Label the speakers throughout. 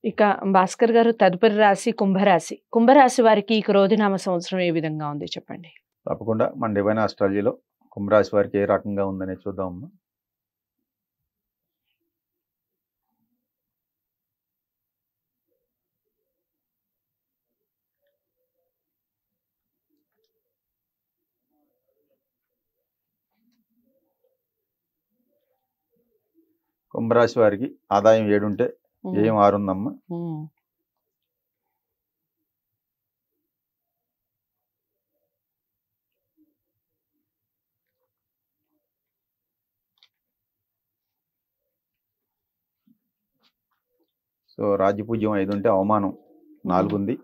Speaker 1: ఇక భాస్కర్ గారు తదుపరి రాశి కుంభరాశి. కుంభరాశి వారికి ఈ క్రోధినామ సంవత్సరం ఏ విధంగా ఉంది చెప్పండి?
Speaker 2: తప్పకుండా మన డివైన్ ఆస్ట్రాలజీలో కుంభరాశి వారికి ఏ రకంగా ఉందనే చూద్దామమ్మా. కుంభరాశి వారికి ఆదాయం 7 ఉంటే వ్యయం 6 ఉందమ్మా. సో రాజ్యపూజ్యం 5 ఉంటే అవమానం 4 ఉంది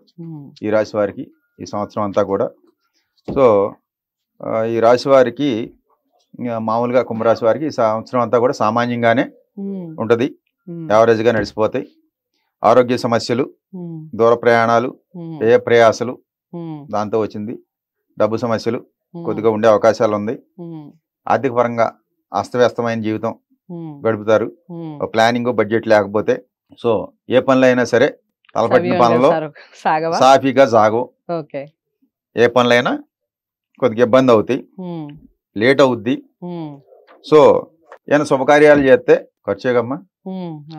Speaker 2: ఈ రాశి వారికి ఈ సంవత్సరం అంతా కూడా. సో ఈ రాశి వారికి మామూలుగా కుంభరాశి వారికి ఈ సంవత్సరం అంతా కూడా సామాన్యంగానే ఉంటుంది, యావరేజ్గా నడిచిపోతాయి. ఆరోగ్య సమస్యలు, దూర ప్రయాణాలు, వ్యయ ప్రయాసలు దాంతో వచ్చింది. డబ్బు సమస్యలు కొద్దిగా ఉండే అవకాశాలు ఉంది. ఆర్థిక పరంగా అస్తవ్యస్తమైన జీవితం గడుపుతారు, ప్లానింగ్ బడ్జెట్ లేకపోతే. సో ఏ పనులు అయినా సరే తలపట్టిన పనుల్లో సాఫీగా సాగవు. ఏ పనులైనా కొద్దిగా ఇబ్బంది అవుతాయి, లేట్ అవుద్ది. సో ఏమైనా శుభకార్యాలు చేస్తే ఖర్చేగమ్మా,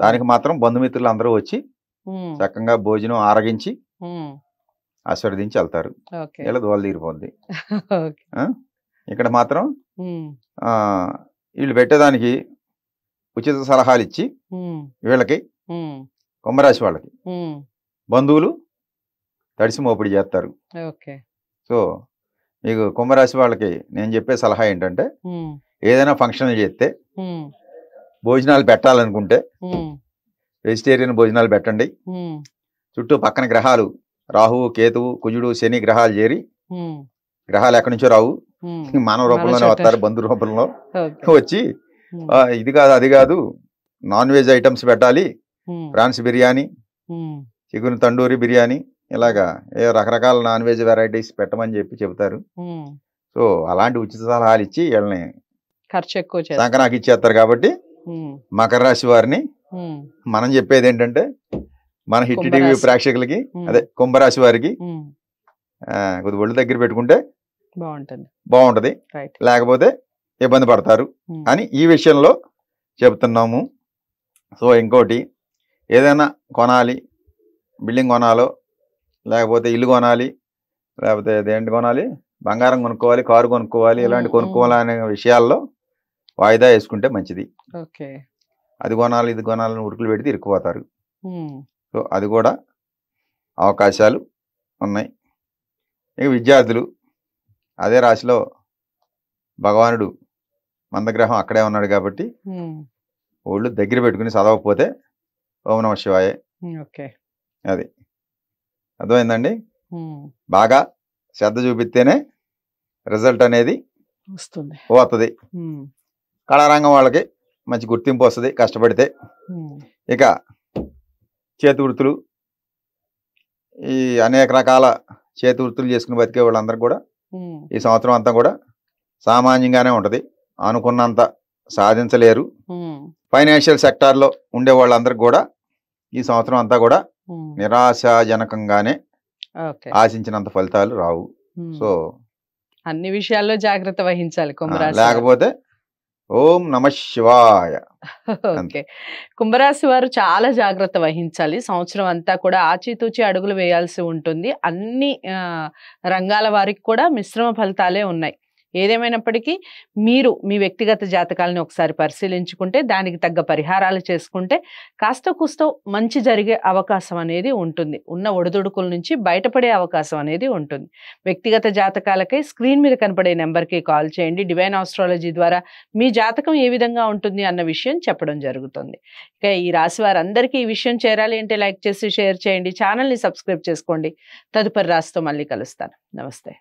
Speaker 2: దానికి మాత్రం బంధుమిత్రులు అందరూ వచ్చి చక్కగా భోజనం ఆరగించి ఆశీర్వదించి వెళ్తారు. ఇలా దోలు తీరిపోద్ది. ఇక్కడ మాత్రం వీళ్ళు పెట్టేదానికి ఉచిత సలహాలు ఇచ్చి వీళ్ళకి కుంభరాశి వాళ్ళకి బంధువులు తడిసి మోపిడి చేస్తారు. సో మీకు కుంభరాశి వాళ్ళకి నేను చెప్పే సలహా ఏంటంటే, ఏదైనా ఫంక్షన్లు చేస్తే భోజనాలు పెట్టాలనుకుంటే వెజిటేరియన్ భోజనాలు పెట్టండి. చుట్టూ పక్కన గ్రహాలు రాహువు, కేతువు, కుజుడు, శని గ్రహాలు చేరి, గ్రహాలు ఎక్కడి నుంచో రావు, మానవ రూపంలోనే వస్తారు, బంధు రూపంలో వచ్చి ఇది కాదు అది కాదు నాన్ వెజ్ ఐటమ్స్ పెట్టాలి, ప్రాన్స్ బిర్యానీ, చికెన్ తండూరి బిర్యానీ, ఇలాగా ఏ రకరకాల నాన్ వెజ్ వెరైటీస్ పెట్టమని చెప్తారు. సో అలాంటి ఉచిత సలహాలు ఇచ్చి వీళ్ళని
Speaker 1: ఖర్చు ఎక్కువ
Speaker 2: సంకనాకి ఇచ్చేస్తారు. కాబట్టి మకర రాశి వారిని మనం చెప్పేది ఏంటంటే, మన హిట్ టీవీ ప్రేక్షకులకి అదే కుంభరాశి వారికి కొద్ది ఒళ్ళు దగ్గర పెట్టుకుంటే బాగుంటది, లేకపోతే ఇబ్బంది పడతారు అని ఈ విషయంలో చెబుతున్నాము. సో ఇంకోటి, ఏదైనా కొనాలి, బిల్డింగ్ కొనాలో లేకపోతే ఇల్లు కొనాలి, లేకపోతే దేంటి కొనాలి, బంగారం కొనుక్కోవాలి, కారు కొనుక్కోవాలి, ఇలాంటి కొనుక్కోవాలనే విషయాల్లో వాయిదా వేసుకుంటే మంచిది. అది కొనాలి ఇది కొనాలని ఉరుకులు పెడితే ఇరుక్కుపోతారు. సో అది కూడా అవకాశాలు ఉన్నాయి. ఇక విద్యార్థులు, అదే రాశిలో భగవానుడు మందగ్రహం అక్కడే ఉన్నాడు కాబట్టి ఒళ్ళు దగ్గర పెట్టుకుని చదవకపోతే ఓం నమః శివాయ. అది అర్థమైందండి. బాగా శ్రద్ధ చూపిస్తేనే రిజల్ట్ అనేది పోతుంది. కళారంగం వాళ్ళకి మంచి గుర్తింపు వస్తుంది కష్టపడితే. ఇక చేతి వృత్తులు, ఈ అనేక రకాల చేతి వృత్తులు చేసుకుని బతికే వాళ్ళందరూ కూడా ఈ సంవత్సరం అంతా కూడా సామాన్యంగానే ఉంటుంది, అనుకున్నంత సాధించలేరు. ఫైనాన్షియల్ సెక్టార్లో ఉండే వాళ్ళందరికీ కూడా ఈ సంవత్సరం అంతా కూడా నిరాశాజనకంగానే ఆశించినంత ఫలితాలు రావు. సో
Speaker 1: అన్ని విషయాల్లో జాగ్రత్త వహించాలి కుంభరాశి,
Speaker 2: లేకపోతే ఓం నమః శివాయ.
Speaker 1: ఓకే, కుంభరాశి వారు చాలా జాగ్రత్త వహించాలి. సంవత్సరం అంతా కూడా ఆచితూచి అడుగులు వేయాల్సి ఉంటుంది. అన్ని రంగాల వారికి కూడా మిశ్రమ ఫలితాలే ఉన్నాయి. ఏదేమైనప్పటికీ మీరు మీ వ్యక్తిగత జాతకాలను ఒకసారి పరిశీలించుకుంటే, దానికి తగ్గ పరిహారాలు చేసుకుంటే కాస్త కూస్తో మంచి జరిగే అవకాశం అనేది ఉంటుంది. ఉన్న ఒడిదుడుకుల నుంచి బయటపడే అవకాశం అనేది ఉంటుంది. వ్యక్తిగత జాతకాలకై స్క్రీన్ మీద కనపడే నెంబర్కి కాల్ చేయండి. డివైన్ ఆస్ట్రాలజీ ద్వారా మీ జాతకం ఏ విధంగా ఉంటుంది అన్న విషయం చెప్పడం జరుగుతుంది. ఇక ఈ రాశి వారందరికీ ఈ విషయం చేరాలి అంటే లైక్ చేసి షేర్ చేయండి, ఛానల్ని సబ్స్క్రైబ్ చేసుకోండి. తదుపరి రాశితో మళ్ళీ కలుస్తాను. నమస్తే.